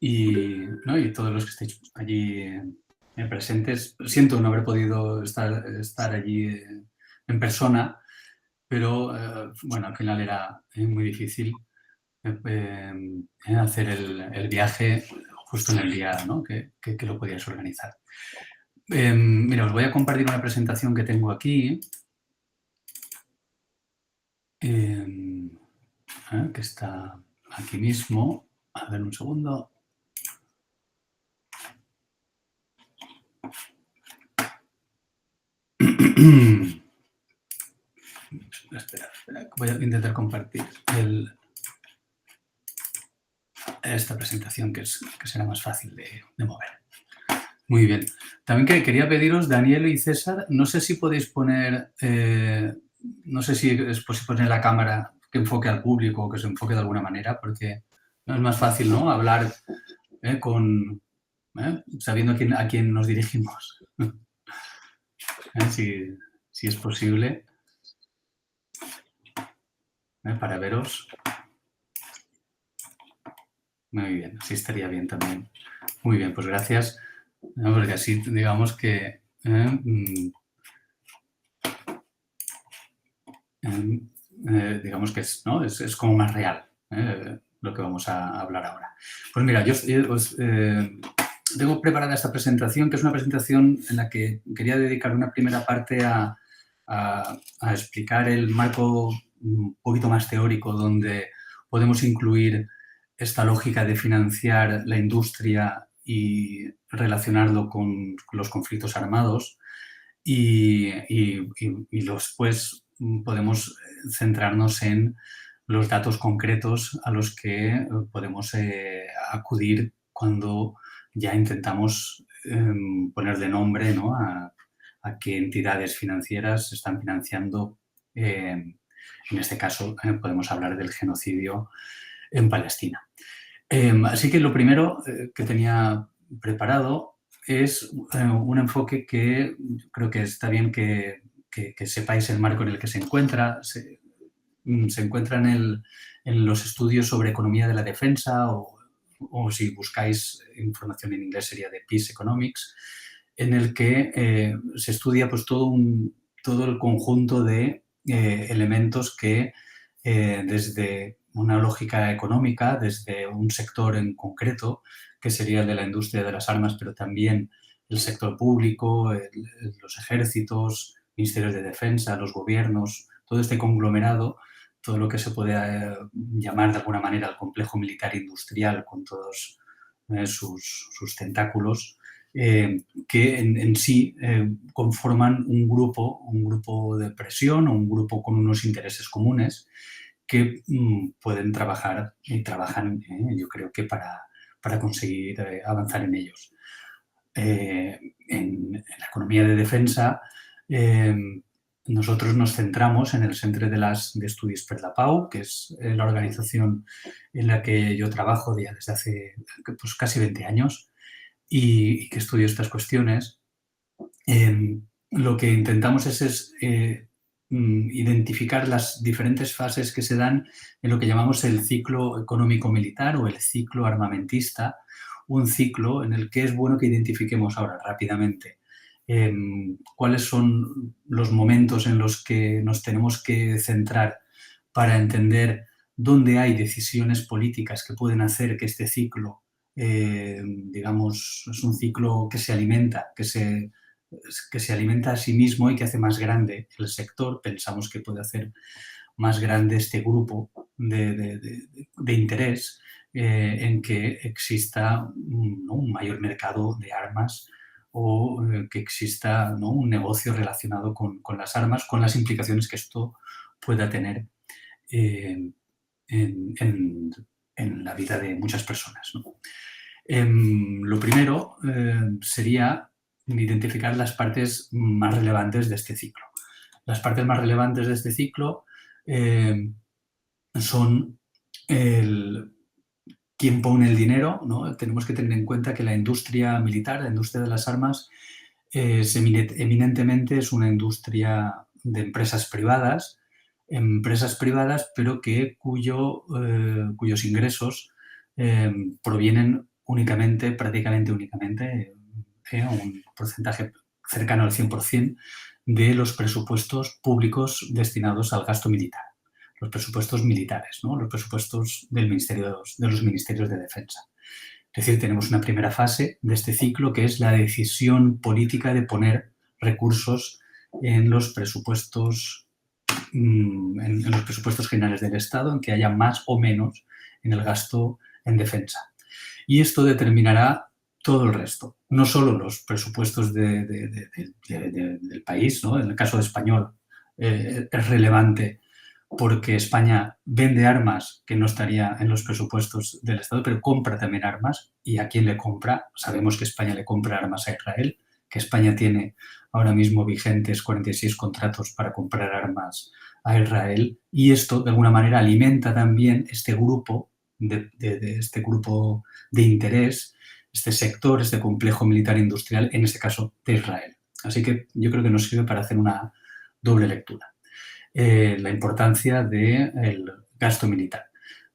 y todos los que estéis allí presentes. Siento no haber podido estar allí en persona, pero bueno, al final era muy difícil hacer el viaje justo en el día, ¿no? que lo podías organizar. Mira, os voy a compartir una presentación que tengo aquí, que está aquí mismo. A ver, un segundo. Espera, voy a intentar compartir esta presentación que será más fácil de mover. Muy bien. También quería pediros, Daniel y César, no sé si podéis poner, no sé si es posible poner la cámara que enfoque al público o que se enfoque de alguna manera, porque no es más fácil, ¿no? Hablar sabiendo a quién nos dirigimos. Si es posible, para veros. Muy bien, así estaría bien también. Muy bien, pues gracias, porque así digamos que digamos que es, ¿no? es como más real lo que vamos a hablar ahora. Pues mira, yo os tengo preparada esta presentación, que es una presentación en la que quería dedicar una primera parte a explicar el marco un poquito más teórico, donde podemos incluir esta lógica de financiar la industria y relacionarlo con los conflictos armados y después podemos centrarnos en los datos concretos a los que podemos acudir cuando ya intentamos ponerle nombre, ¿no? a qué entidades financieras están financiando. En este caso, podemos hablar del genocidio en Palestina. Así que lo primero que tenía preparado es un enfoque que creo que está bien que sepáis el marco en el que se encuentra. Se encuentra en los estudios sobre economía de la defensa o si buscáis información en inglés sería de Peace Economics, en el que se estudia pues, todo el conjunto de elementos que desde una lógica económica, desde un sector en concreto, que sería el de la industria de las armas, pero también el sector público, los ejércitos, ministerios de defensa, los gobiernos, todo este conglomerado, todo lo que se puede llamar de alguna manera el complejo militar industrial con todos sus tentáculos, que en sí conforman un grupo de presión o un grupo con unos intereses comunes que pueden trabajar y trabajan, yo creo que para conseguir avanzar en ellos. En la economía de defensa, nosotros nos centramos en el Centre de Estudis per la Pau, que es la organización en la que yo trabajo ya desde hace pues, casi 20 años y que estudio estas cuestiones. Lo que intentamos es identificar las diferentes fases que se dan en lo que llamamos el ciclo económico-militar o el ciclo armamentista, un ciclo en el que es bueno que identifiquemos ahora rápidamente cuáles son los momentos en los que nos tenemos que centrar para entender dónde hay decisiones políticas que pueden hacer que este ciclo, digamos, es un ciclo que se alimenta, que se alimenta a sí mismo y que hace más grande el sector. Pensamos que puede hacer más grande este grupo de interés en que exista un mayor mercado de armas o que exista un negocio relacionado con las armas, con las implicaciones que esto pueda tener en la vida de muchas personas, ¿no? Lo primero sería identificar las partes más relevantes de este ciclo. Las partes más relevantes de este ciclo son quién pone el dinero, ¿no? Tenemos que tener en cuenta que la industria militar, la industria de las armas, eminentemente es una industria de empresas privadas, pero cuyos ingresos provienen únicamente, prácticamente únicamente, un porcentaje cercano al 100% de los presupuestos públicos destinados al gasto militar, los presupuestos militares, ¿no? Los presupuestos de los ministerios de defensa. Es decir, tenemos una primera fase de este ciclo que es la decisión política de poner recursos en los presupuestos, en los presupuestos generales del Estado, en que haya más o menos en el gasto en defensa. Y esto determinará todo el resto, no solo los presupuestos del país, ¿no? En el caso de español es relevante porque España vende armas que no estaría en los presupuestos del Estado, pero compra también armas. ¿Y a quién le compra? Sabemos que España le compra armas a Israel, que España tiene ahora mismo vigentes 46 contratos para comprar armas a Israel, y esto de alguna manera alimenta también este grupo de interés, este sector, este complejo militar industrial, en este caso de Israel. Así que yo creo que nos sirve para hacer una doble lectura. La importancia del gasto militar.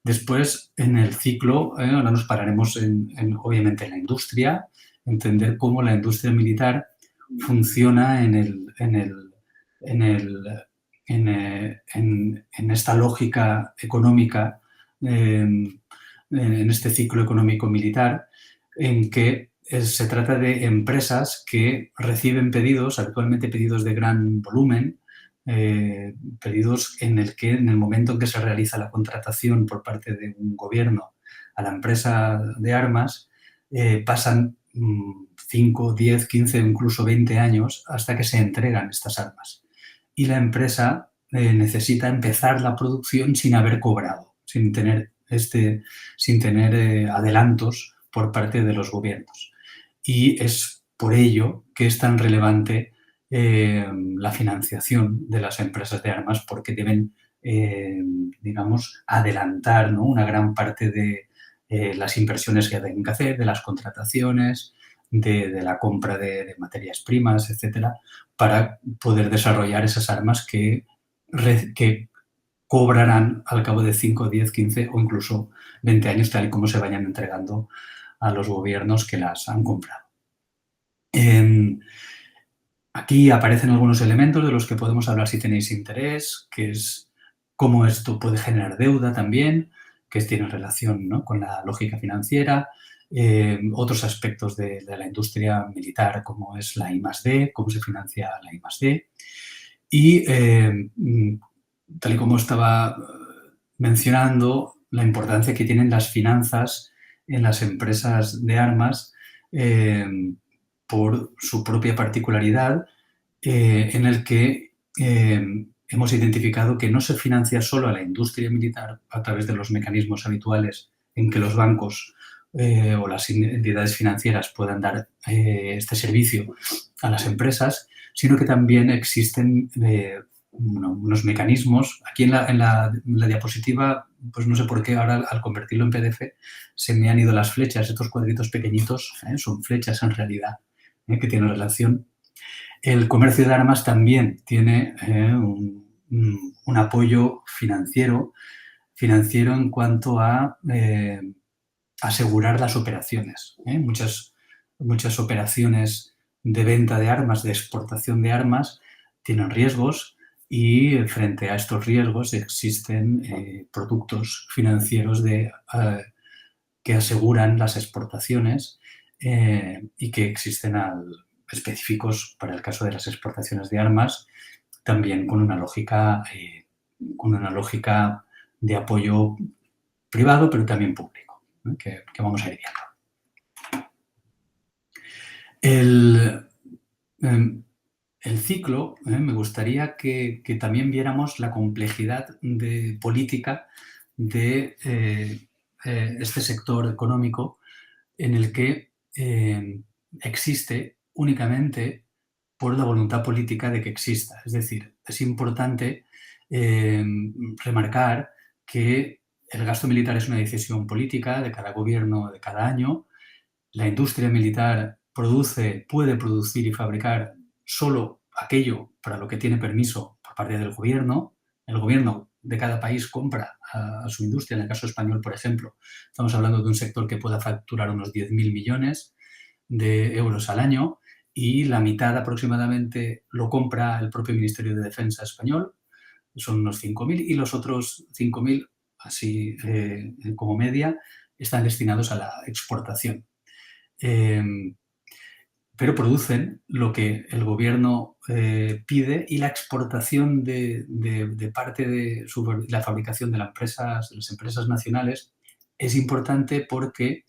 Después, en el ciclo, ahora nos pararemos obviamente en la industria, entender cómo la industria militar funciona en esta lógica económica, en este ciclo económico militar, en que se trata de empresas que reciben pedidos, habitualmente pedidos de gran volumen, pedidos en el momento en que se realiza la contratación por parte de un gobierno a la empresa de armas, pasan 5, 10, 15 o incluso 20 años hasta que se entregan estas armas. Y la empresa necesita empezar la producción sin haber cobrado, sin tener adelantos por parte de los gobiernos. Y es por ello que es tan relevante la financiación de las empresas de armas, porque deben, digamos, adelantar, ¿no?, una gran parte de las inversiones que tienen que hacer, de las contrataciones, de la compra de materias primas, etcétera, para poder desarrollar esas armas que cobrarán al cabo de 5, 10, 15 o incluso 20 años, tal y como se vayan entregando a los gobiernos que las han comprado. Aquí aparecen algunos elementos de los que podemos hablar si tenéis interés, que es cómo esto puede generar deuda también, que tiene relación, ¿no?, con la lógica financiera, otros aspectos de la industria militar, como es la I+D, cómo se financia la I+D. Y tal y como estaba mencionando, la importancia que tienen las finanzas en las empresas de armas, por su propia particularidad, en el que hemos identificado que no se financia solo a la industria militar a través de los mecanismos habituales en que los bancos o las entidades financieras puedan dar este servicio a las empresas, sino que también existen unos mecanismos. Aquí en la diapositiva, pues no sé por qué ahora al convertirlo en PDF se me han ido las flechas, estos cuadritos pequeñitos, son flechas en realidad, que tienen relación. El comercio de armas también tiene un apoyo financiero en cuanto a asegurar las operaciones. Muchas operaciones de venta de armas, de exportación de armas, tienen riesgos y frente a estos riesgos existen productos financieros que aseguran las exportaciones y que existen específicos para el caso de las exportaciones de armas, también con una lógica de apoyo privado, pero también público, ¿no?, que vamos a ir viendo. El ciclo, me gustaría que también viéramos la complejidad de política de este sector económico, en el que existe únicamente por la voluntad política de que exista. Es decir, es importante remarcar que el gasto militar es una decisión política de cada gobierno de cada año. La industria militar puede producir y fabricar solo aquello para lo que tiene permiso por parte del gobierno. El gobierno de cada país compra a su industria. En el caso español, por ejemplo, estamos hablando de un sector que pueda facturar unos 10.000 millones de euros al año y la mitad aproximadamente lo compra el propio Ministerio de Defensa español, son unos 5.000, y los otros 5.000, así como media, están destinados a la exportación. Pero producen lo que el gobierno pide, y la exportación de parte de la fabricación de las empresas nacionales es importante, porque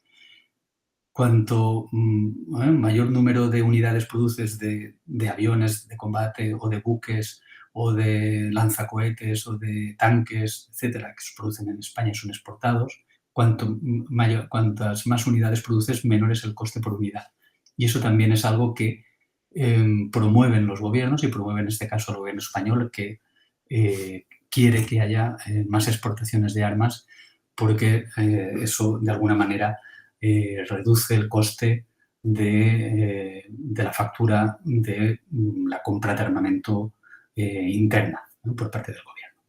cuanto mayor número de unidades produces de aviones de combate o de buques o de lanzacohetes o de tanques, etcétera, que se producen en España y son exportados, cuantas más unidades produces, menor es el coste por unidad. Y eso también es algo que promueven los gobiernos, y promueve en este caso el gobierno español, que quiere que haya más exportaciones de armas, porque eso de alguna manera reduce el coste de la factura de la compra de armamento interna, ¿no?, por parte del gobierno.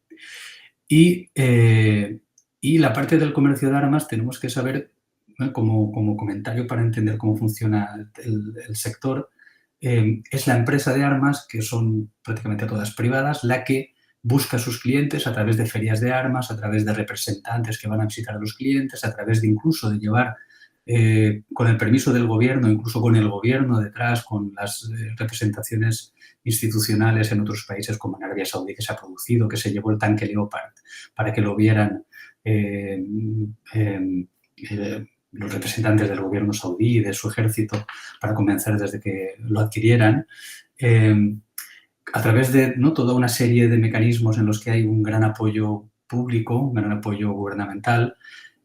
Y la parte del comercio de armas tenemos que saber, ¿no?, como comentario para entender cómo funciona el sector, es la empresa de armas, que son prácticamente todas privadas, la que busca a sus clientes a través de ferias de armas, a través de representantes que van a visitar a los clientes, a través de incluso de llevar, con el permiso del gobierno, incluso con el gobierno detrás, con las representaciones institucionales en otros países, como en Arabia Saudí, que se ha producido, que se llevó el tanque Leopard para que lo vieran los representantes del gobierno saudí y de su ejército, para convencer desde que lo adquirieran, a través de, ¿no?, toda una serie de mecanismos en los que hay un gran apoyo público, un gran apoyo gubernamental.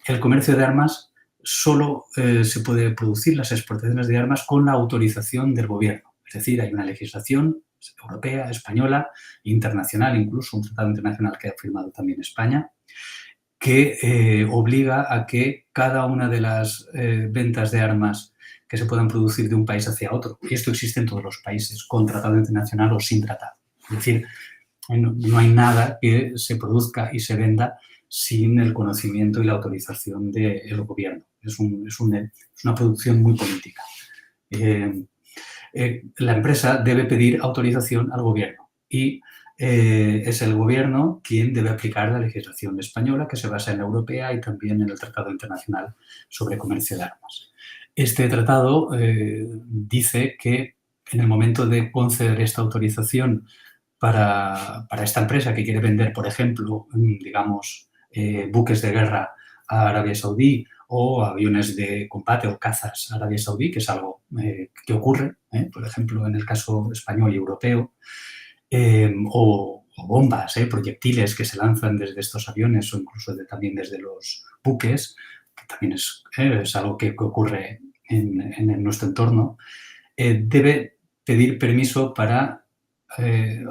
El comercio de armas solo se puede producir, las exportaciones de armas, con la autorización del gobierno. Es decir, hay una legislación europea, española, internacional, incluso un tratado internacional que ha firmado también España, que obliga a que cada una de las ventas de armas que se puedan producir de un país hacia otro, y esto existe en todos los países, con tratado internacional o sin tratado. Es decir, no hay nada que se produzca y se venda sin el conocimiento y la autorización del gobierno. Es una producción muy política. La empresa debe pedir autorización al gobierno, y es el gobierno quien debe aplicar la legislación española, que se basa en la europea y también en el Tratado Internacional sobre Comercio de Armas. Este tratado dice que en el momento de conceder esta autorización para esta empresa que quiere vender, por ejemplo, digamos, buques de guerra a Arabia Saudí, o aviones de combate o cazas a Arabia Saudí, que es algo que ocurre, por ejemplo, en el caso español y europeo, o bombas, proyectiles que se lanzan desde estos aviones o incluso también desde los buques, que también es algo que ocurre en nuestro entorno, debe pedir permiso para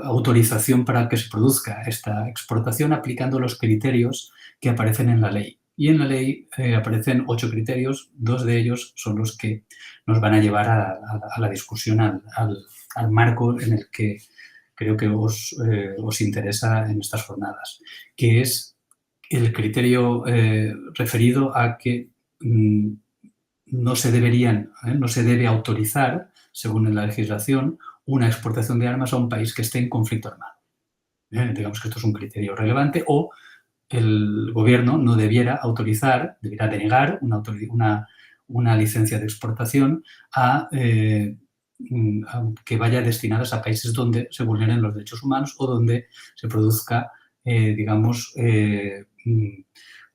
autorización para que se produzca esta exportación, aplicando los criterios que aparecen en la ley. Y en la ley aparecen 8 criterios, 2 de ellos son los que nos van a llevar a la discusión, al marco en el que creo que os interesa en estas jornadas, que es el criterio referido a que no se debe autorizar, según la legislación, una exportación de armas a un país que esté en conflicto armado. Digamos que esto es un criterio relevante, o el gobierno no debiera autorizar, debiera denegar una licencia de exportación que vaya destinadas a países donde se vulneren los derechos humanos o donde se produzca,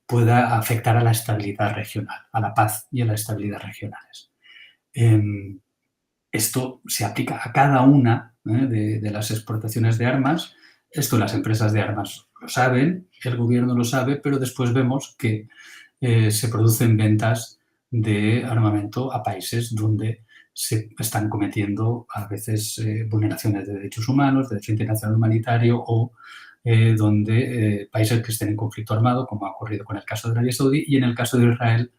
pueda afectar a la estabilidad regional, a la paz y a la estabilidad regionales. Esto se aplica a cada una de las exportaciones de armas. Esto las empresas de armas lo saben, el gobierno lo sabe, pero después vemos que se producen ventas de armamento a países donde se están cometiendo a veces vulneraciones de derechos humanos, de derecho internacional humanitario, o donde países que estén en conflicto armado, como ha ocurrido con el caso de Arabia Saudí, y en el caso de Israel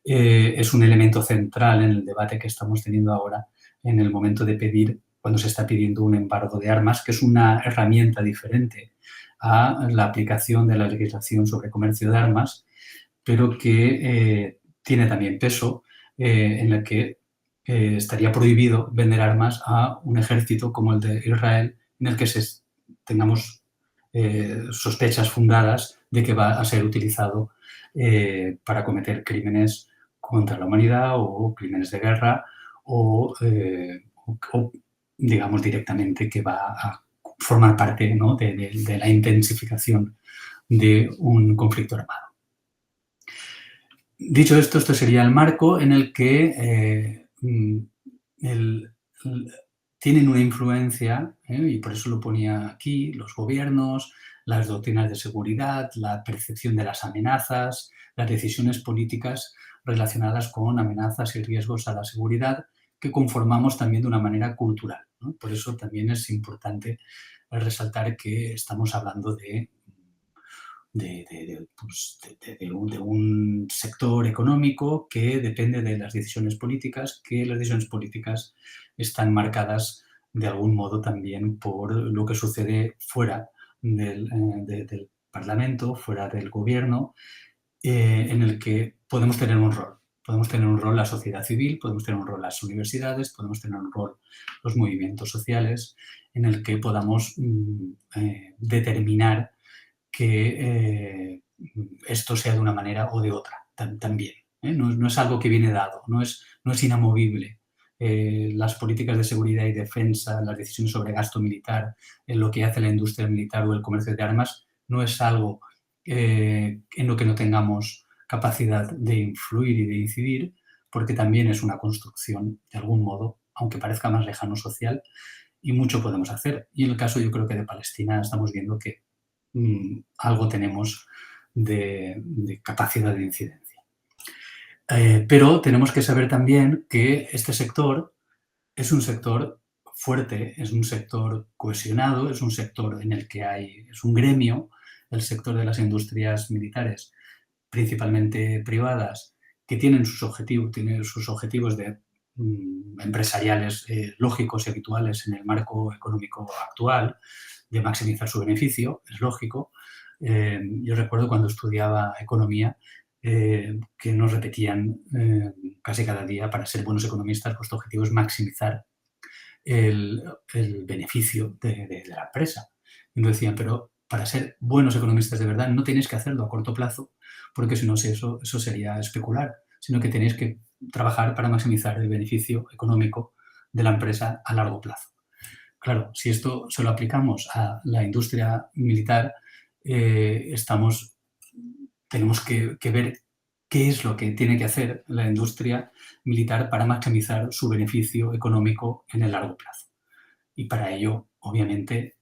es un elemento central en el debate que estamos teniendo ahora, en el momento de pedir, cuando se está pidiendo un embargo de armas, que es una herramienta diferente a la aplicación de la legislación sobre comercio de armas, pero que tiene también peso en el que estaría prohibido vender armas a un ejército como el de Israel, en el que tengamos sospechas fundadas de que va a ser utilizado para cometer crímenes contra la humanidad o crímenes de guerra o digamos directamente que va a formar parte, ¿no?, de la intensificación de un conflicto armado. Dicho esto, este sería el marco en el que tienen una influencia, y por eso lo ponía aquí, los gobiernos, las doctrinas de seguridad, la percepción de las amenazas, las decisiones políticas relacionadas con amenazas y riesgos a la seguridad que conformamos también de una manera cultural, ¿no? Por eso también es importante resaltar que estamos hablando de un sector económico que depende de las decisiones políticas, que las decisiones políticas están marcadas de algún modo también por lo que sucede fuera del Parlamento, fuera del Gobierno, en el que podemos tener un rol. Podemos tener un rol la sociedad civil, podemos tener un rol las universidades, podemos tener un rol los movimientos sociales, en el que podamos determinar que esto sea de una manera o de otra también. No es algo que viene dado, no es inamovible. Las políticas de seguridad y defensa, las decisiones sobre gasto militar, en lo que hace la industria militar o el comercio de armas, no es algo en lo que no tengamos capacidad de influir y de incidir, porque también es una construcción, de algún modo, aunque parezca más lejano social, y mucho podemos hacer. Y en el caso, yo creo que de Palestina estamos viendo que algo tenemos de capacidad de incidencia. Pero tenemos que saber también que este sector es un sector fuerte, es un sector cohesionado, es un sector en el que es un gremio, el sector de las industrias militares, principalmente privadas, que tienen sus objetivos empresariales lógicos y habituales en el marco económico actual, de maximizar su beneficio, es lógico. Yo recuerdo cuando estudiaba economía que nos repetían casi cada día, para ser buenos economistas, vuestro objetivo es maximizar el beneficio de la empresa. Y nos decían, pero para ser buenos economistas de verdad no tenéis que hacerlo a corto plazo, porque si no, eso sería especular, sino que tenéis que trabajar para maximizar el beneficio económico de la empresa a largo plazo. Claro, si esto se lo aplicamos a la industria militar, tenemos que ver qué es lo que tiene que hacer la industria militar para maximizar su beneficio económico en el largo plazo. Y para ello, obviamente,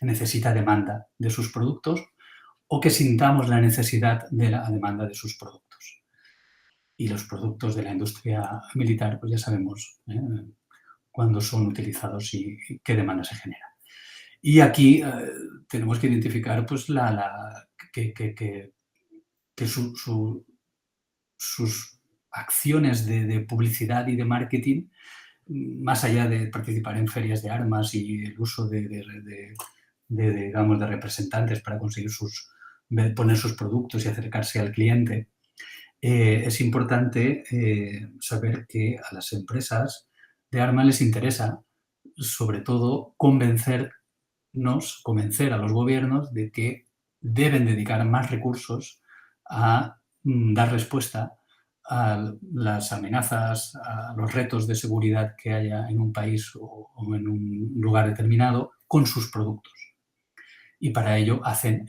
necesita demanda de sus productos o que sintamos la necesidad de la demanda de sus productos. Y los productos de la industria militar, pues ya sabemos cuándo son utilizados y qué demanda se genera. Y aquí tenemos que identificar pues, que sus acciones de publicidad y de marketing, más allá de participar en ferias de armas y el uso digamos, de representantes para conseguir poner sus productos y acercarse al cliente, es importante saber que a las empresas de armas les interesa, sobre todo, convencer a los gobiernos de que deben dedicar más recursos a dar respuesta a las amenazas, a los retos de seguridad que haya en un país o en un lugar determinado con sus productos. Y para ello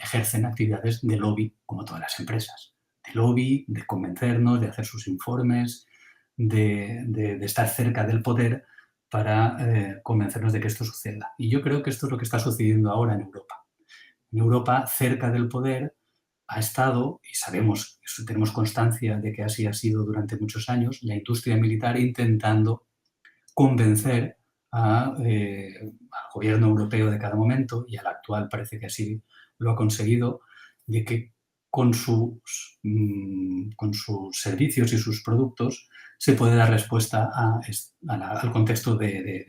ejercen actividades de lobby, como todas las empresas. De lobby, de convencernos, de hacer sus informes, de estar cerca del poder para convencernos de que esto suceda. Y yo creo que esto es lo que está sucediendo ahora en Europa. En Europa, cerca del poder, ha estado, y tenemos constancia de que así ha sido durante muchos años, la industria militar intentando convencer al gobierno europeo de cada momento, y al actual parece que así lo ha conseguido, de que con sus servicios y sus productos se puede dar respuesta al contexto que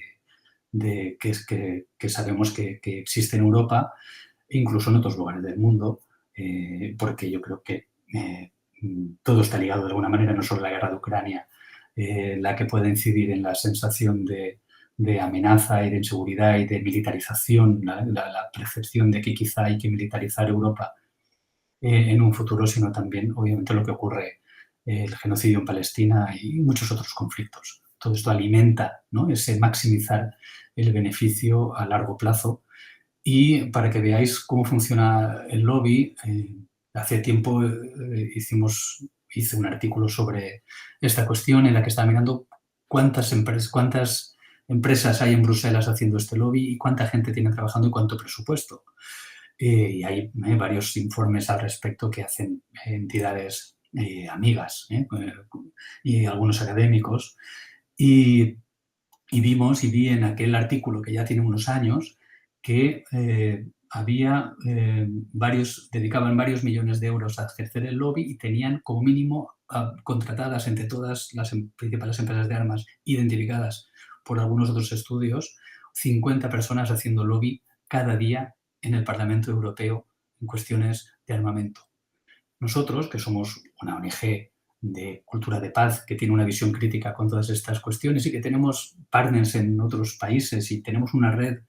sabemos que existe en Europa, e incluso en otros lugares del mundo, porque yo creo que todo está ligado de alguna manera, no solo la guerra de Ucrania, la que puede incidir en la sensación de amenaza y de inseguridad y de militarización, la percepción de que quizá hay que militarizar Europa en un futuro, sino también, obviamente, lo que ocurre, el genocidio en Palestina y muchos otros conflictos. Todo esto alimenta, ¿no?, ese maximizar el beneficio a largo plazo. Y para que veáis cómo funciona el lobby, hace tiempo hice un artículo sobre esta cuestión en la que estaba mirando cuántas empresas hay en Bruselas haciendo este lobby y cuánta gente tiene trabajando y cuánto presupuesto. Y hay varios informes al respecto que hacen entidades amigas y algunos académicos. Y vi en aquel artículo, que ya tiene unos años, que dedicaban varios millones de euros a ejercer el lobby y tenían como mínimo contratadas entre todas las principales empresas de armas identificadas por algunos otros estudios, 50 personas haciendo lobby cada día en el Parlamento Europeo en cuestiones de armamento. Nosotros, que somos una ONG de cultura de paz, que tiene una visión crítica con todas estas cuestiones y que tenemos partners en otros países y tenemos una red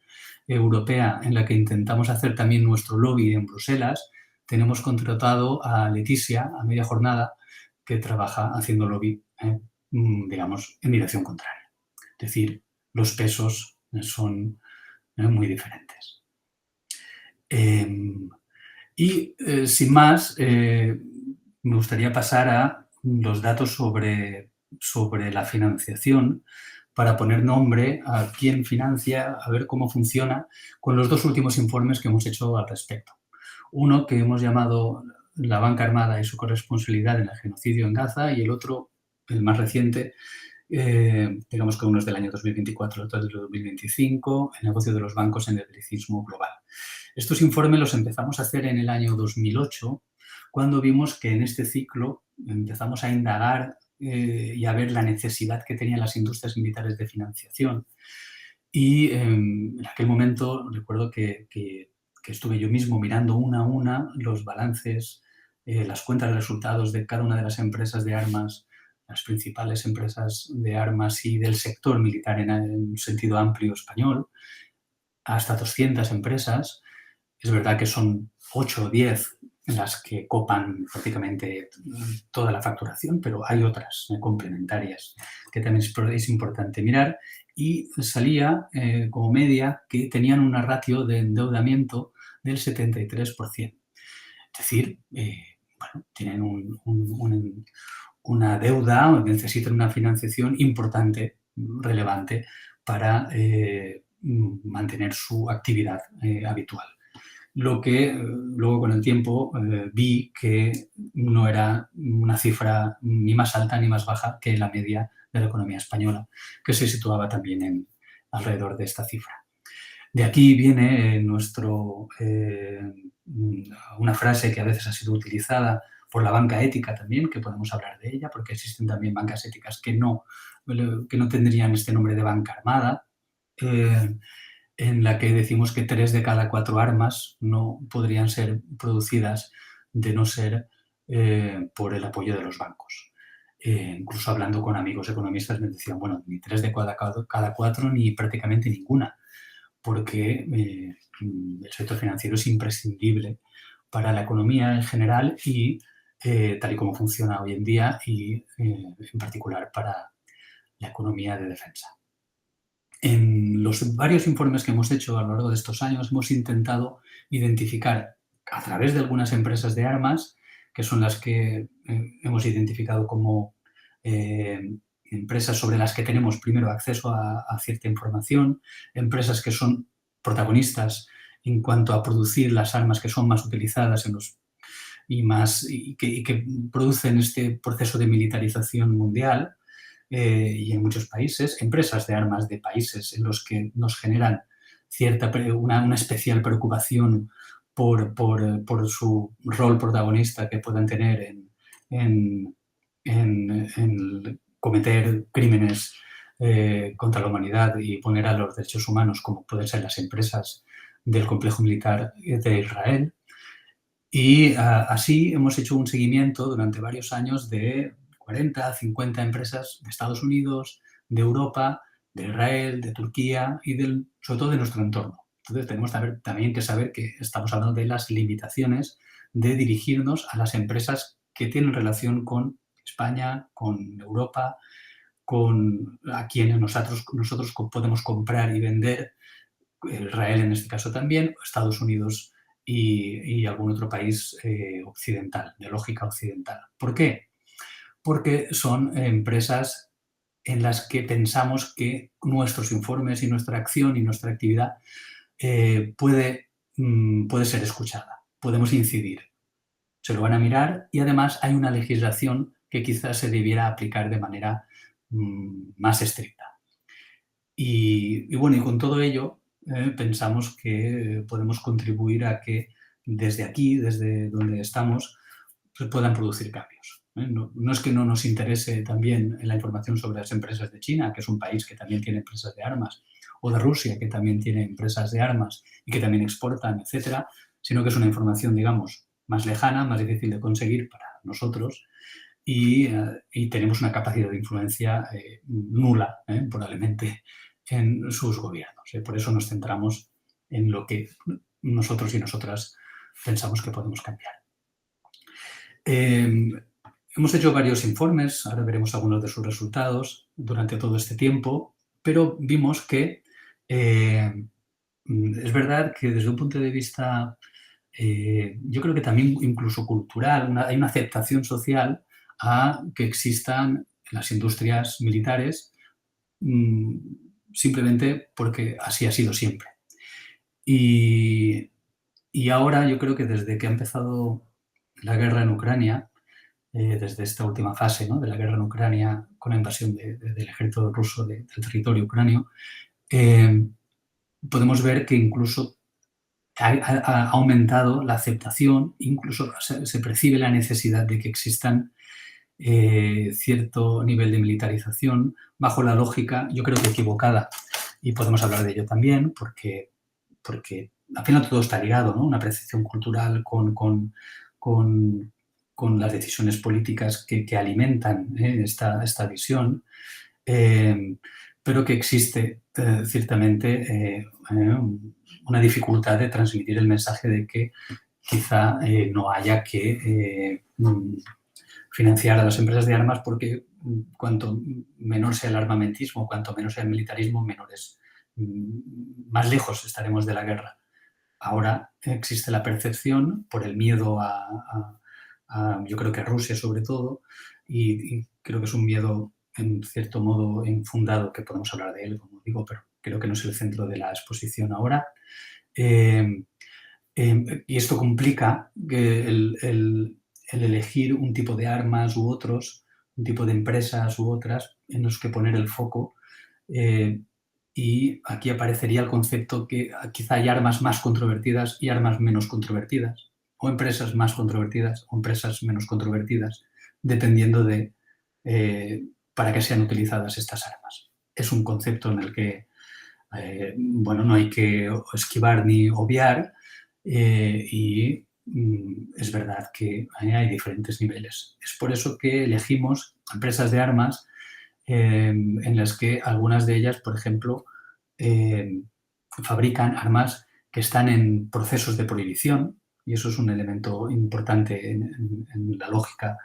europea en la que intentamos hacer también nuestro lobby en Bruselas, tenemos contratado a Leticia a media jornada, que trabaja haciendo lobby, digamos, en dirección contraria. Es decir, los pesos son muy diferentes. Y sin más, me gustaría pasar a los datos sobre la financiación para poner nombre a quién financia, a ver cómo funciona, con los dos últimos informes que hemos hecho al respecto. Uno que hemos llamado La banca armada y su corresponsabilidad en el genocidio en Gaza, y el otro, el más reciente, digamos que uno es del año 2024, el otro es del 2025, el negocio de los bancos en el belicismo global. Estos informes los empezamos a hacer en el año 2008, cuando vimos que en este ciclo empezamos a indagar y a ver la necesidad que tenían las industrias militares de financiación. Y en aquel momento recuerdo que estuve yo mismo mirando una a una los balances, las cuentas de resultados de cada una de las empresas de armas, las principales empresas de armas y del sector militar en un sentido amplio español, hasta 200 empresas. Es verdad que son 8 o 10 las que copan prácticamente toda la facturación, pero hay otras complementarias que también es importante mirar. Y salía como media que tenían una ratio de endeudamiento del 73%. Es decir, bueno, tienen una deuda, o necesitan una financiación importante, relevante, para mantener su actividad habitual. Lo que luego con el tiempo vi que no era una cifra ni más alta ni más baja que la media de la economía española, que se situaba también alrededor de esta cifra. De aquí viene una frase que a veces ha sido utilizada por la banca ética también, que podemos hablar de ella, porque existen también bancas éticas que no tendrían este nombre de banca armada, en la que decimos que 3 de cada 4 armas no podrían ser producidas de no ser por el apoyo de los bancos. Incluso hablando con amigos economistas me decían, bueno, ni 3 de cada 4 ni prácticamente ninguna, porque el sector financiero es imprescindible para la economía en general y tal y como funciona hoy en día y en particular para la economía de defensa. En los varios informes que hemos hecho a lo largo de estos años hemos intentado identificar a través de algunas empresas de armas, que son las que hemos identificado como empresas sobre las que tenemos primero acceso a cierta información, empresas que son protagonistas en cuanto a producir las armas que son más utilizadas y que producen este proceso de militarización mundial, y en muchos países, empresas de armas de países en los que nos generan una especial preocupación por su rol protagonista que puedan tener en cometer crímenes contra la humanidad y poner a los derechos humanos, como pueden ser las empresas del complejo militar de Israel. Y así hemos hecho un seguimiento durante varios años de 40, 50 empresas de Estados Unidos, de Europa, de Israel, de Turquía y sobre todo de nuestro entorno. Entonces tenemos también que saber que estamos hablando de las limitaciones de dirigirnos a las empresas que tienen relación con España, con Europa, a quienes nosotros podemos comprar y vender, Israel en este caso también, Estados Unidos y algún otro país occidental, de lógica occidental. ¿Por qué? Porque son empresas en las que pensamos que nuestros informes y nuestra acción y nuestra actividad puede ser escuchada, podemos incidir. Se lo van a mirar y además hay una legislación que quizás se debiera aplicar de manera más estricta. Y bueno, y con todo ello pensamos que podemos contribuir a que desde aquí, desde donde estamos, pues puedan producir cambios. No es que no nos interese también la información sobre las empresas de China, que es un país que también tiene empresas de armas, o de Rusia, que también tiene empresas de armas y que también exportan, etcétera, sino que es una información, digamos, más lejana, más difícil de conseguir para nosotros y tenemos una capacidad de influencia nula, probablemente, en sus gobiernos. Por eso nos centramos en lo que nosotros y nosotras pensamos que podemos cambiar. Hemos hecho varios informes, ahora veremos algunos de sus resultados durante todo este tiempo, pero vimos que es verdad que desde un punto de vista, yo creo que también incluso cultural, hay una aceptación social a que existan las industrias militares simplemente porque así ha sido siempre. Y ahora yo creo que desde que ha empezado la guerra en Ucrania, desde esta última fase, ¿no?, de la guerra en Ucrania con la invasión del ejército ruso del territorio ucranio, podemos ver que incluso ha aumentado la aceptación, incluso se percibe la necesidad de que existan cierto nivel de militarización bajo la lógica, yo creo que equivocada, y podemos hablar de ello también, porque al final todo está ligado, ¿no? Una percepción cultural con las decisiones políticas que alimentan esta visión, pero que existe ciertamente una dificultad de transmitir el mensaje de que quizá no haya que financiar a las empresas de armas porque cuanto menor sea el armamentismo, cuanto menos sea el militarismo, más lejos estaremos de la guerra. Ahora existe la percepción por el miedo yo creo que a Rusia sobre todo, y creo que es un miedo en cierto modo infundado, que podemos hablar de él, como digo, pero creo que no es el centro de la exposición ahora. Y esto complica el elegir un tipo de armas u otros, un tipo de empresas u otras en los que poner el foco. Y aquí aparecería el concepto que quizá hay armas más controvertidas y armas menos controvertidas, o empresas más controvertidas o empresas menos controvertidas, dependiendo de para qué sean utilizadas estas armas. Es un concepto en el que no hay que esquivar ni obviar, y es verdad que hay diferentes niveles. Es por eso que elegimos empresas de armas en las que algunas de ellas, por ejemplo, fabrican armas que están en procesos de prohibición, y eso es un elemento importante en la lógica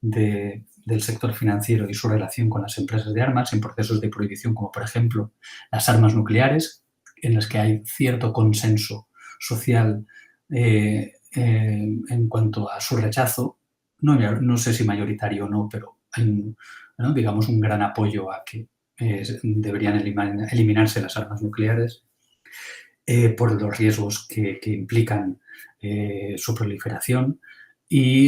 del sector financiero y su relación con las empresas de armas, en procesos de prohibición como, por ejemplo, las armas nucleares, en las que hay cierto consenso social en cuanto a su rechazo, no sé si mayoritario o no, pero hay digamos un gran apoyo a que deberían eliminarse las armas nucleares por los riesgos que implican su proliferación y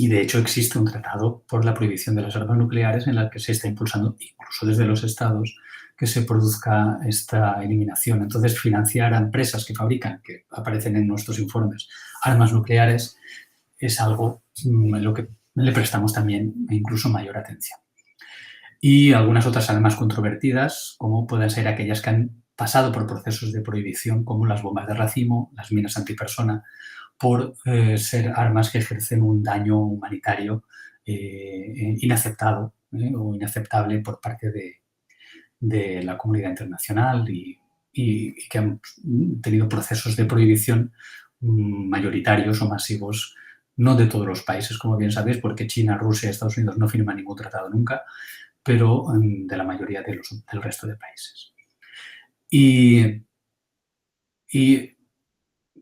de hecho existe un tratado por la prohibición de las armas nucleares en el que se está impulsando, incluso desde los estados, que se produzca esta eliminación. Entonces, financiar a empresas que fabrican, que aparecen en nuestros informes, armas nucleares, es algo en lo que le prestamos también incluso mayor atención. Y algunas otras armas controvertidas, como pueden ser aquellas que han pasado por procesos de prohibición como las bombas de racimo, las minas antipersona, por ser armas que ejercen un daño humanitario inaceptado o inaceptable por parte de la comunidad internacional y que han tenido procesos de prohibición mayoritarios o masivos, no de todos los países, como bien sabéis, porque China, Rusia y Estados Unidos no firman ningún tratado nunca, pero de la mayoría del resto de países. Y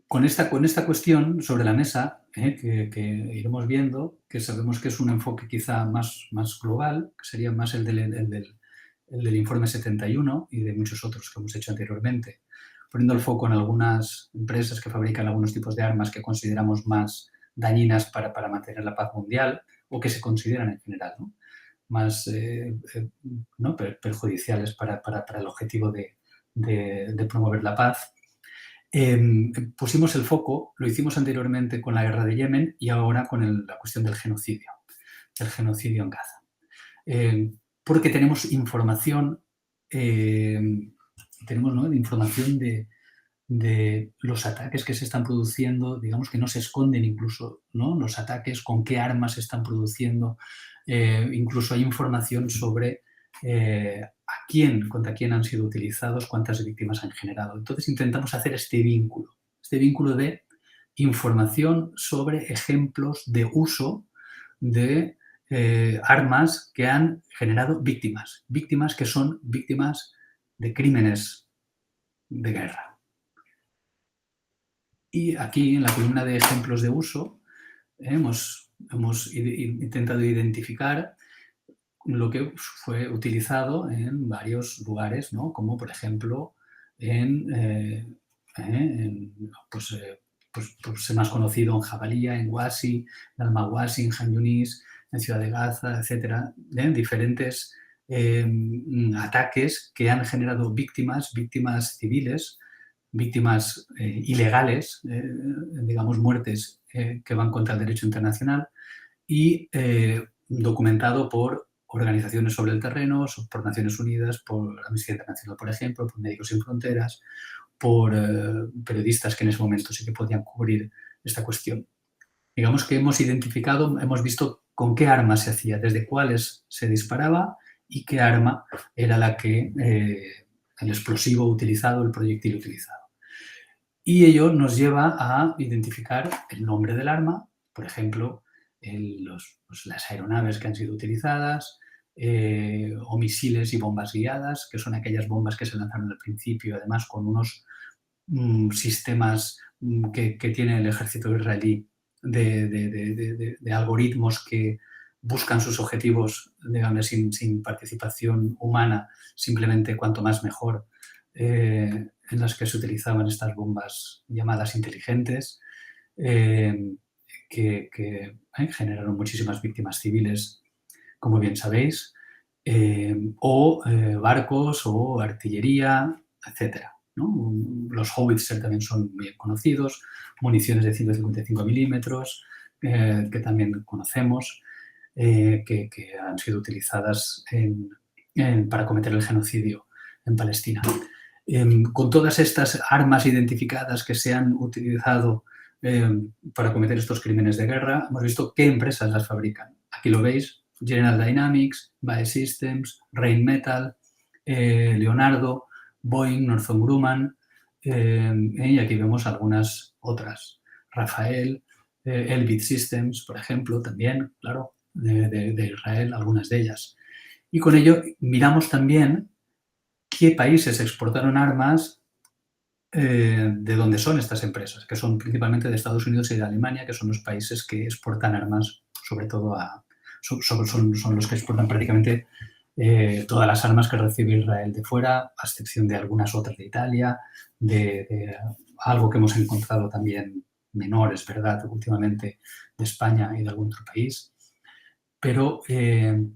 con esta cuestión sobre la mesa, que iremos viendo, que sabemos que es un enfoque quizá más global, que sería más el del informe 71 y de muchos otros que hemos hecho anteriormente, poniendo el foco en algunas empresas que fabrican algunos tipos de armas que consideramos más dañinas para mantener la paz mundial o que se consideran en general, ¿no? Más ¿no? perjudiciales para el objetivo de promover la paz. Pusimos el foco, lo hicimos anteriormente con la guerra de Yemen y ahora con la cuestión del genocidio en Gaza. Porque tenemos información, ¿no? información de los ataques que se están produciendo, digamos que no se esconden incluso, ¿no? Los ataques, con qué armas se están produciendo, incluso hay información sobre contra quién han sido utilizados, cuántas víctimas han generado. Entonces intentamos hacer este vínculo de información sobre ejemplos de uso de armas que han generado víctimas que son víctimas de crímenes de guerra. Y aquí, en la columna de ejemplos de uso, hemos intentado identificar lo que fue utilizado en varios lugares, ¿no? Como por ejemplo pues más conocido en Jabalía, en Wasi, en Al-Mawasi, en Khan Yunis, en Ciudad de Gaza, etcétera, diferentes ataques que han generado víctimas civiles, víctimas ilegales, digamos muertes que van contra el derecho internacional y documentado por organizaciones sobre el terreno, por Naciones Unidas, por Amnistía Internacional, por ejemplo, por Médicos Sin Fronteras, por periodistas que en ese momento sí que podían cubrir esta cuestión. Digamos que hemos identificado, hemos visto con qué armas se hacía, desde cuáles se disparaba y qué arma era el explosivo utilizado, el proyectil utilizado. Y ello nos lleva a identificar el nombre del arma, por ejemplo, las aeronaves que han sido utilizadas, o misiles y bombas guiadas, que son aquellas bombas que se lanzaron al principio, además con unos sistemas que tiene el ejército israelí de algoritmos que buscan sus objetivos, digamos, sin participación humana, simplemente cuanto más mejor, en las que se utilizaban estas bombas llamadas inteligentes, que generaron muchísimas víctimas civiles, como bien sabéis, o barcos o artillería, etcétera, ¿no? Los howitzer también son bien conocidos, municiones de 155 milímetros, que también conocemos, que han sido utilizadas para cometer el genocidio en Palestina. Con todas estas armas identificadas que se han utilizado para cometer estos crímenes de guerra, hemos visto qué empresas las fabrican. Aquí lo veis: General Dynamics, BAE Systems, Rheinmetall, Leonardo, Boeing, Northrop Grumman, y aquí vemos algunas otras. Rafael, Elbit Systems, por ejemplo, también, claro, de Israel, algunas de ellas. Y con ello miramos también qué países exportaron armas, de dónde son estas empresas, que son principalmente de Estados Unidos y de Alemania, que son los países que exportan armas, sobre todo son los que exportan prácticamente todas las armas que recibe Israel de fuera, a excepción de algunas otras de Italia, de algo que hemos encontrado también menores, ¿verdad?, últimamente, de España y de algún otro país. Pero hemos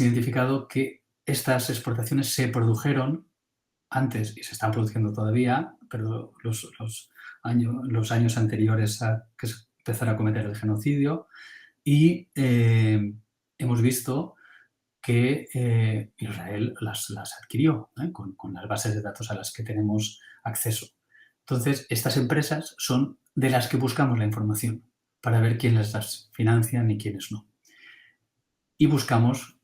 identificado que estas exportaciones se produjeron antes y se están produciendo todavía, pero los años anteriores a que se empezara a cometer el genocidio, y hemos visto que Israel las adquirió, con las bases de datos a las que tenemos acceso. Entonces, estas empresas son de las que buscamos la información para ver quiénes las financian y quiénes no. Y buscamos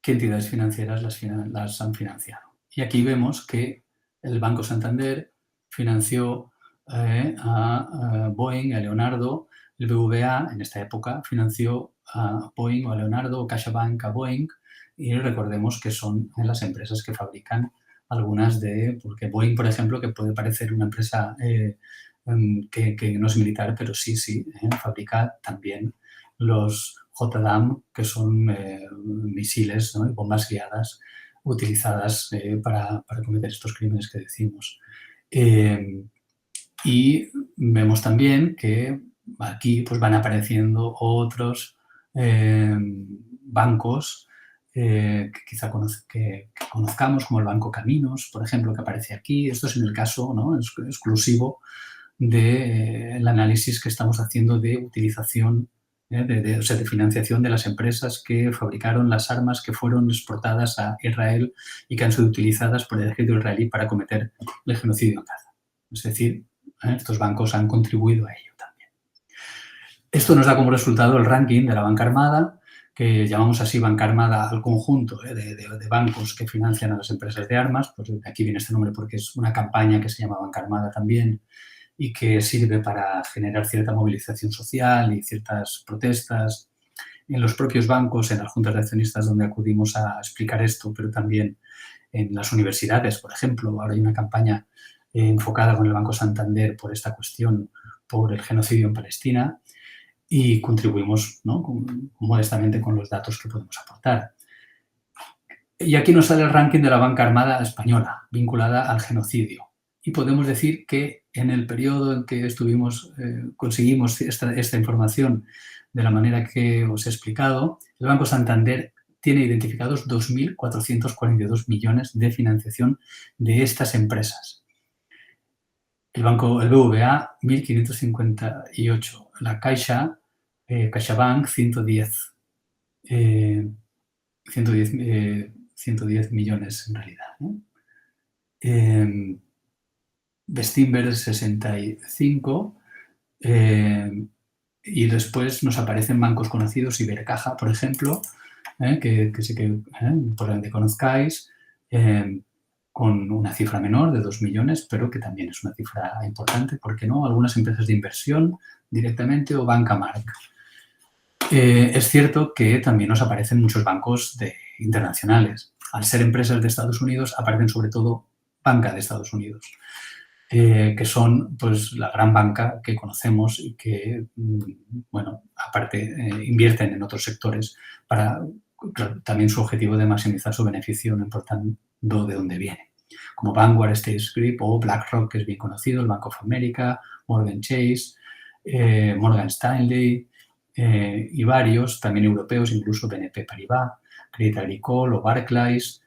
qué entidades financieras las han financiado. Y aquí vemos que el Banco Santander financió a Boeing, a Leonardo, el BBVA en esta época financió a Boeing o a Leonardo, o CaixaBank a Boeing, y recordemos que son las empresas que fabrican algunas porque Boeing, por ejemplo, que puede parecer una empresa que no es militar, pero sí, fabrica también los JDAM, que son misiles, ¿no? Y bombas guiadas utilizadas para cometer estos crímenes que decimos. Y vemos también que aquí pues, van apareciendo otros bancos que quizá que conozcamos, como el Banco Caminos, por ejemplo, que aparece aquí. Esto es en el caso, ¿no?, exclusivo del análisis que estamos haciendo de utilización, de financiación de las empresas que fabricaron las armas que fueron exportadas a Israel y que han sido utilizadas por el ejército israelí para cometer el genocidio en Gaza. Es decir, estos bancos han contribuido a ello también. Esto nos da como resultado el ranking de la banca armada, que llamamos así banca armada al conjunto de bancos que financian a las empresas de armas. Pues de aquí viene este nombre porque es una campaña que se llama banca armada también y que sirve para generar cierta movilización social y ciertas protestas en los propios bancos, en las juntas de accionistas donde acudimos a explicar esto, pero también en las universidades, por ejemplo. Ahora hay una campaña enfocada con el Banco Santander por esta cuestión, por el genocidio en Palestina, y contribuimos, ¿no?, modestamente con los datos que podemos aportar. Y aquí nos sale el ranking de la banca armada española, vinculada al genocidio. Y podemos decir que en el periodo en que conseguimos esta información de la manera que os he explicado, el Banco Santander tiene identificados 2.442 millones de financiación de estas empresas. El BBVA, 1.558. La Caixa, CaixaBank, 110. 110 millones en realidad, ¿no? Bestinver, 65. Y después nos aparecen bancos conocidos, Ibercaja, por ejemplo, que sí que probablemente conozcáis, con una cifra menor de 2 millones, pero que también es una cifra importante, ¿por qué no? Algunas empresas de inversión directamente o Banca Marc. Es cierto que también nos aparecen muchos bancos internacionales. Al ser empresas de Estados Unidos, aparecen sobre todo banca de Estados Unidos, que son pues, la gran banca que conocemos y que, bueno, aparte invierten en otros sectores para también su objetivo de maximizar su beneficio, no importando de dónde viene, como Vanguard, State Street o BlackRock, que es bien conocido, el Bank of America, Morgan Chase, Morgan Stanley, y varios, también europeos, incluso BNP Paribas, Crédit Agricole o Barclays,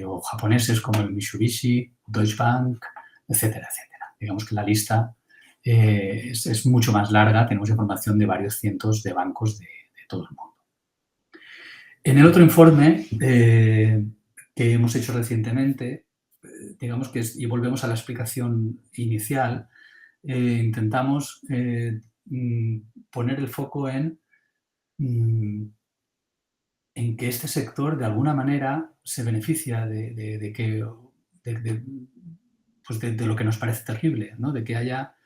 o japoneses como el Mitsubishi, Deutsche Bank, etcétera, etcétera. Digamos que la lista es mucho más larga, tenemos información de varios cientos de bancos de todo el mundo. En el otro informe que hemos hecho recientemente, digamos que y volvemos a la explicación inicial, intentamos poner el foco en que este sector de alguna manera se beneficia de lo que nos parece terrible, ¿no? De que haya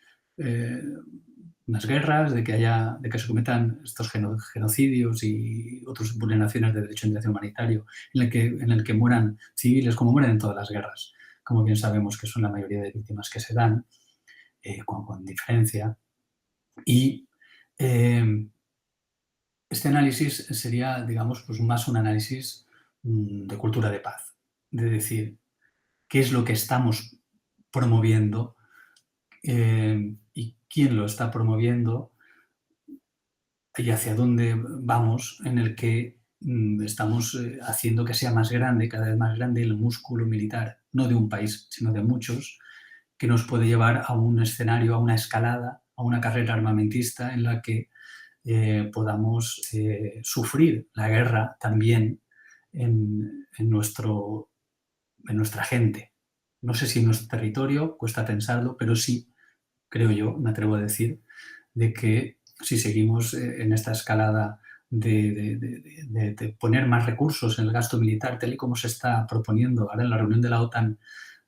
unas guerras, de que se cometan estos genocidios y otras vulneraciones de derecho internacional humanitario, en el que mueran civiles, como mueren en todas las guerras, como bien sabemos que son la mayoría de víctimas que se dan, con diferencia. Y este análisis sería, digamos, pues más un análisis de cultura de paz, de decir qué es lo que estamos promoviendo y quién lo está promoviendo y hacia dónde vamos, en el que estamos haciendo que sea más grande, cada vez más grande, el músculo militar, no de un país, sino de muchos, que nos puede llevar a un escenario, a una escalada, a una carrera armamentista en la que podamos sufrir la guerra también en nuestra gente. No sé si en nuestro territorio, cuesta pensarlo, pero sí, creo yo, me atrevo a decir, de que si seguimos en esta escalada de poner más recursos en el gasto militar, tal y como se está proponiendo ahora en la reunión de la OTAN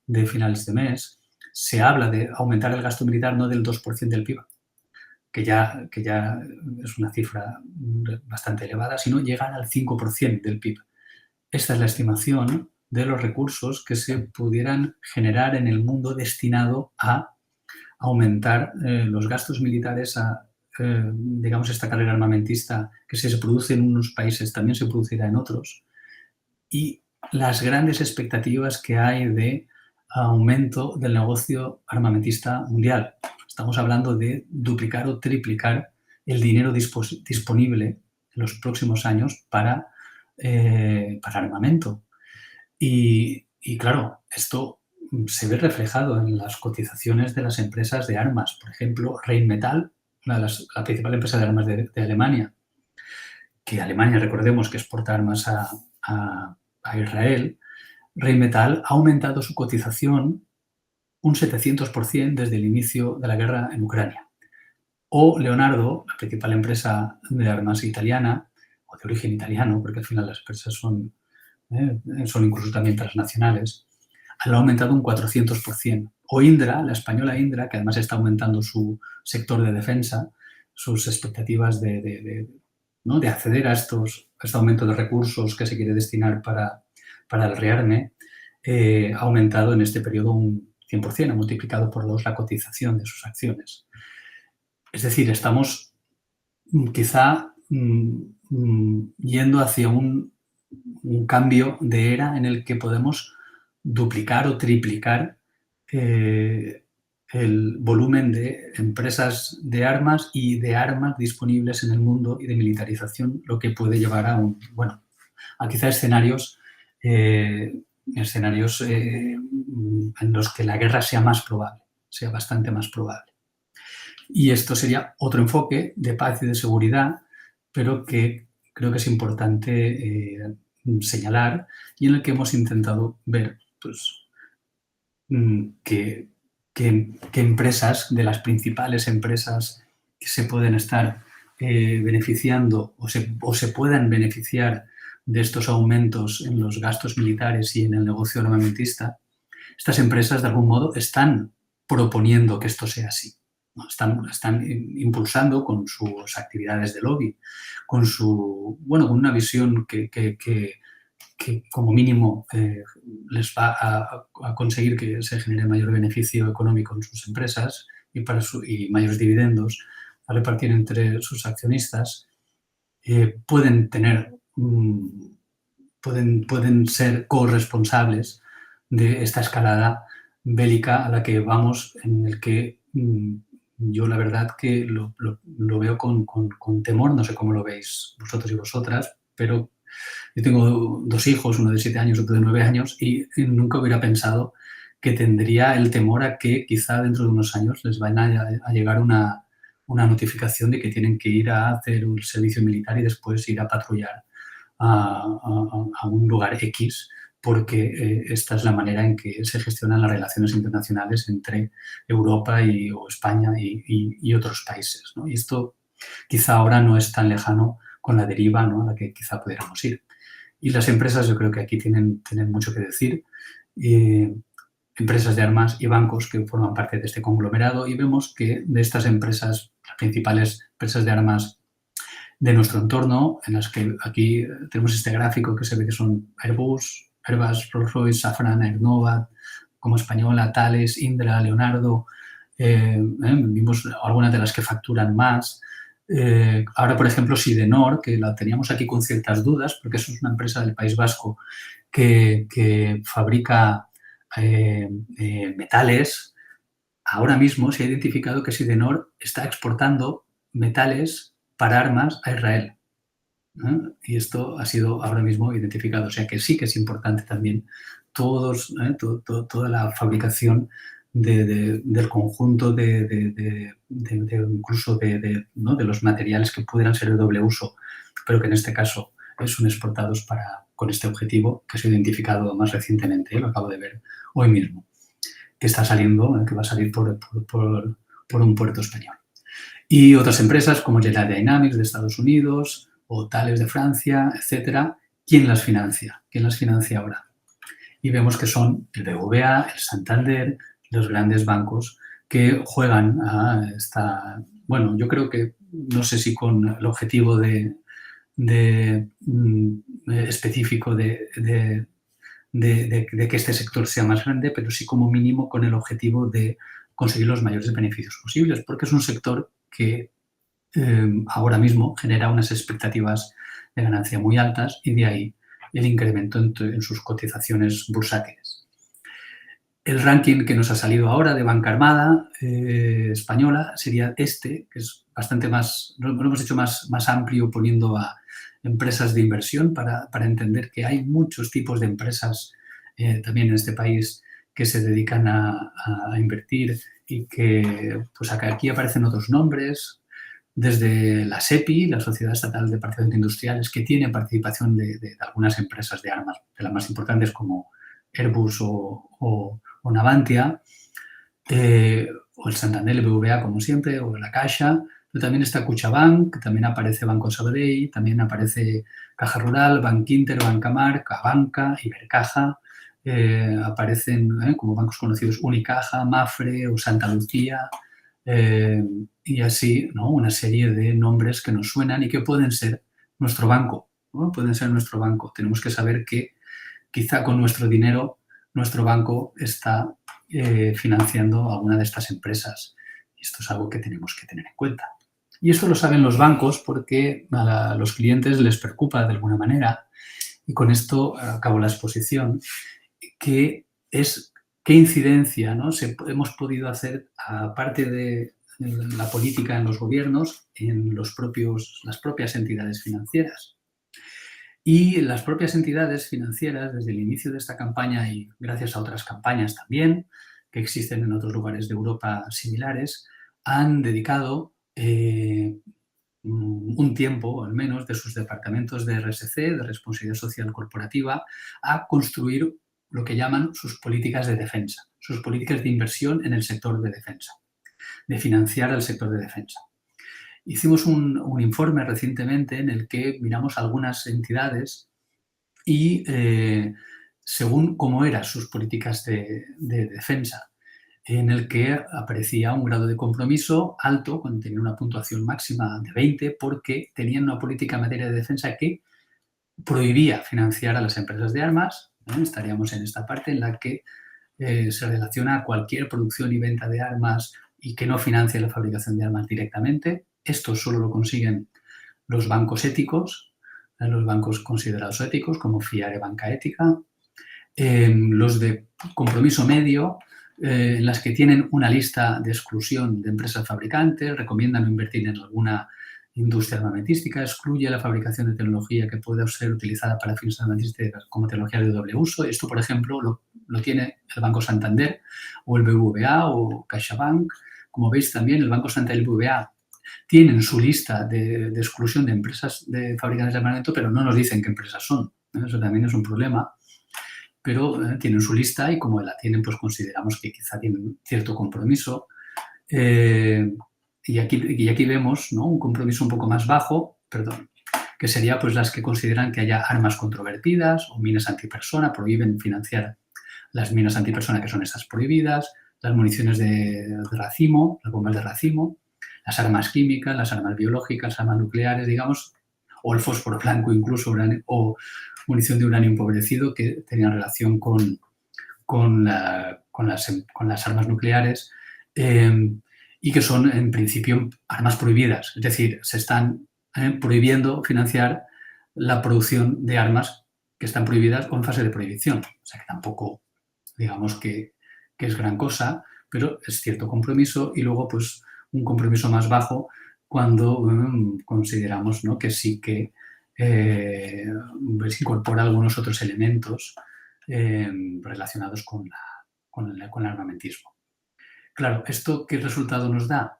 de finales de mes, se habla de aumentar el gasto militar no del 2% del PIB, que ya es una cifra bastante elevada, sino llegar al 5% del PIB. Esta es la estimación de los recursos que se pudieran generar en el mundo destinado a aumentar los gastos militares, digamos, esta carrera armamentista que se produce en unos países también se producirá en otros, y las grandes expectativas que hay de aumento del negocio armamentista mundial. Estamos hablando de duplicar o triplicar el dinero disponible en los próximos años para armamento. Y claro, esto se ve reflejado en las cotizaciones de las empresas de armas. Por ejemplo, Rheinmetall, la principal empresa de armas de Alemania, que Alemania, recordemos que exporta armas a Israel, Rheinmetall ha aumentado su cotización un 700% desde el inicio de la guerra en Ucrania. O Leonardo, la principal empresa de armas italiana, o de origen italiano, porque al final las empresas son incluso también transnacionales, han aumentado un 400%. O Indra, la española Indra, que además está aumentando su sector de defensa, sus expectativas de acceder a este aumento de recursos que se quiere destinar para el rearme, ha aumentado en este periodo un 100%, ha multiplicado por 2 la cotización de sus acciones. Es decir, estamos quizá yendo hacia un cambio de era en el que podemos duplicar o triplicar el volumen de empresas de armas y de armas disponibles en el mundo y de militarización, lo que puede llevar a quizá escenarios en los que la guerra sea más probable, sea bastante más probable. Y esto sería otro enfoque de paz y de seguridad, pero que creo que es importante señalar y en el que hemos intentado ver pues, que empresas, de las principales empresas que se pueden estar beneficiando o se puedan beneficiar de estos aumentos en los gastos militares y en el negocio armamentista, estas empresas de algún modo están proponiendo que esto sea así. ¿No? Están impulsando con sus actividades de lobby, con una visión que como mínimo les va a conseguir que se genere mayor beneficio económico en sus empresas y mayores dividendos a repartir entre sus accionistas, pueden ser corresponsables de esta escalada bélica a la que vamos, en el que yo la verdad que lo veo con temor, no sé cómo lo veis vosotros y vosotras, pero yo tengo 2 hijos, uno de 7 años, otro de 9 años, y nunca hubiera pensado que tendría el temor a que quizá dentro de unos años les vaya a llegar una notificación de que tienen que ir a hacer un servicio militar y después ir a patrullar a un lugar X, porque esta es la manera en que se gestionan las relaciones internacionales entre Europa o España y otros países, ¿no? Y esto quizá ahora no es tan lejano con la deriva, ¿no?, a la que quizá pudiéramos ir. Y las empresas yo creo que aquí tienen mucho que decir. Empresas de armas y bancos que forman parte de este conglomerado, y vemos que de estas empresas, las principales empresas de armas de nuestro entorno, en las que aquí tenemos este gráfico que se ve que son Airbus, Rolls-Royce, Safran, Aernnova, como española, Thales, Indra, Leonardo, vimos algunas de las que facturan más. Ahora, por ejemplo, Sidenor, que la teníamos aquí con ciertas dudas, porque eso es una empresa del País Vasco que fabrica metales. Ahora mismo se ha identificado que Sidenor está exportando metales para armas a Israel. Y esto ha sido ahora mismo identificado. O sea que sí que es importante también toda la fabricación del conjunto incluso de los materiales que pudieran ser de doble uso, pero que en este caso son exportados con este objetivo que se ha identificado más recientemente, lo acabo de ver hoy mismo, que está saliendo, que va a salir por un puerto español. Y otras empresas como General Dynamics de Estados Unidos o Thales de Francia, etcétera, ¿quién las financia? ¿Quién las financia ahora? Y vemos que son el BBVA, el Santander, los grandes bancos que juegan a esta... Bueno, yo creo que, no sé si con el objetivo específico de que este sector sea más grande, pero sí como mínimo con el objetivo de conseguir los mayores beneficios posibles, porque es un sector que ahora mismo genera unas expectativas de ganancia muy altas y de ahí el incremento en sus cotizaciones bursátiles. El ranking que nos ha salido ahora de banca armada española sería este, que es bastante más, lo hemos hecho más amplio poniendo a empresas de inversión para entender que hay muchos tipos de empresas también en este país que se dedican a invertir y que pues aquí aparecen otros nombres, desde la SEPI, la Sociedad Estatal de Participaciones Industriales, que tiene participación de algunas empresas de armas, de las más importantes como Airbus o Navantia, o el Santander, el BBVA, como siempre, o la Caixa, pero también está Cuchabank, también aparece Banco Sabadell, también aparece Caja Rural, Bankinter, Bancamar, Cabanca, Ibercaja, aparecen como bancos conocidos Unicaja, Mafre o Santa Lucía, y así, ¿no? Una serie de nombres que nos suenan y que pueden ser nuestro banco, ¿no? Pueden ser nuestro banco. Tenemos que saber que quizá con nuestro dinero nuestro banco está financiando alguna de estas empresas. Y esto es algo que tenemos que tener en cuenta. Y esto lo saben los bancos porque a los clientes les preocupa de alguna manera, y con esto acabo la exposición, que es qué incidencia, ¿no? hemos podido hacer, aparte de la política en los gobiernos, en las propias entidades financieras. Y las propias entidades financieras, desde el inicio de esta campaña y gracias a otras campañas también, que existen en otros lugares de Europa similares, han dedicado un tiempo, al menos, de sus departamentos de RSC, de Responsabilidad Social Corporativa, a construir lo que llaman sus políticas de defensa, sus políticas de inversión en el sector de defensa, de financiar el sector de defensa. Hicimos un informe recientemente en el que miramos algunas entidades y según cómo eran sus políticas de defensa, en el que aparecía un grado de compromiso alto, cuando tenía una puntuación máxima de 20, porque tenían una política en materia de defensa que prohibía financiar a las empresas de armas. Estaríamos en esta parte en la que se relaciona cualquier producción y venta de armas y que no financie la fabricación de armas directamente. Esto solo lo consiguen los bancos éticos, los bancos considerados éticos, como FIARE Banca Ética, los de compromiso medio, en las que tienen una lista de exclusión de empresas fabricantes, recomiendan no invertir en alguna industria armamentística, excluye la fabricación de tecnología que pueda ser utilizada para fines armamentísticos como tecnología de doble uso. Esto, por ejemplo, lo tiene el Banco Santander o el BBVA o CaixaBank. Como veis también, el Banco Santander y el BBVA tienen su lista de exclusión de empresas de fabricantes de armamento, pero no nos dicen qué empresas son. Eso también es un problema. Pero tienen su lista y como la tienen, pues consideramos que quizá tienen cierto compromiso. Y aquí vemos, ¿no?, un compromiso un poco más bajo, que sería pues las que consideran que haya armas controvertidas o minas antipersona, prohíben financiar las minas antipersona, que son estas prohibidas, las municiones de racimo, las bombas de racimo, las armas químicas, las armas biológicas, armas nucleares, digamos, o el fósforo blanco incluso, o munición de uranio empobrecido que tenían relación con las armas nucleares y que son, en principio, armas prohibidas. Es decir, se están prohibiendo financiar la producción de armas que están prohibidas o en fase de prohibición. O sea, que tampoco, digamos, que es gran cosa, pero es cierto compromiso. Y luego, pues, un compromiso más bajo cuando consideramos, ¿no?, que sí que se incorpora algunos otros elementos relacionados con el armamentismo. Claro, ¿esto qué resultado nos da?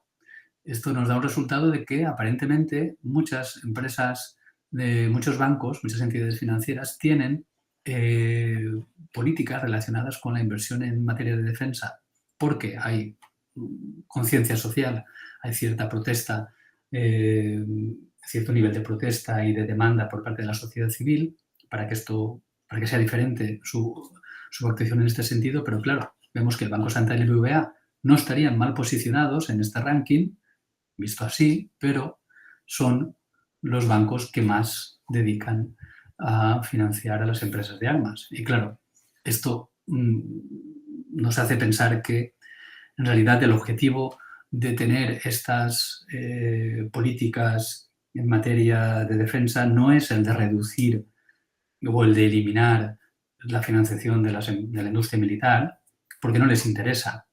Esto nos da un resultado de que aparentemente muchas empresas muchos bancos, muchas entidades financieras tienen políticas relacionadas con la inversión en materia de defensa, porque hay conciencia social, hay cierta protesta, cierto nivel de protesta y de demanda por parte de la sociedad civil para que sea diferente su actuación en este sentido, pero claro, vemos que el Banco Santander y el BBVA no estarían mal posicionados en este ranking, visto así, pero son los bancos que más dedican a financiar a las empresas de armas. Y claro, esto nos hace pensar que en realidad el objetivo de tener estas políticas en materia de defensa no es el de reducir o el de eliminar la financiación de la industria militar, porque no les interesa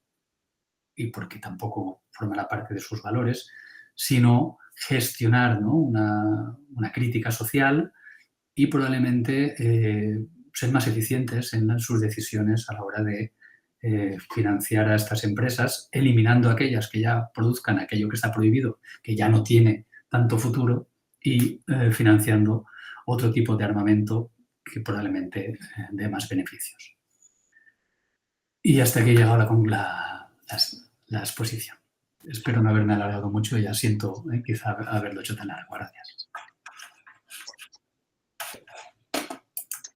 y porque tampoco formará parte de sus valores, sino gestionar, ¿no?, una crítica social y probablemente ser más eficientes en sus decisiones a la hora de financiar a estas empresas, eliminando aquellas que ya produzcan aquello que está prohibido, que ya no tiene tanto futuro, y financiando otro tipo de armamento que probablemente dé más beneficios. Y hasta aquí he llegado la exposición. Espero no haberme alargado mucho, ya siento quizá haberlo hecho tan largo. Gracias.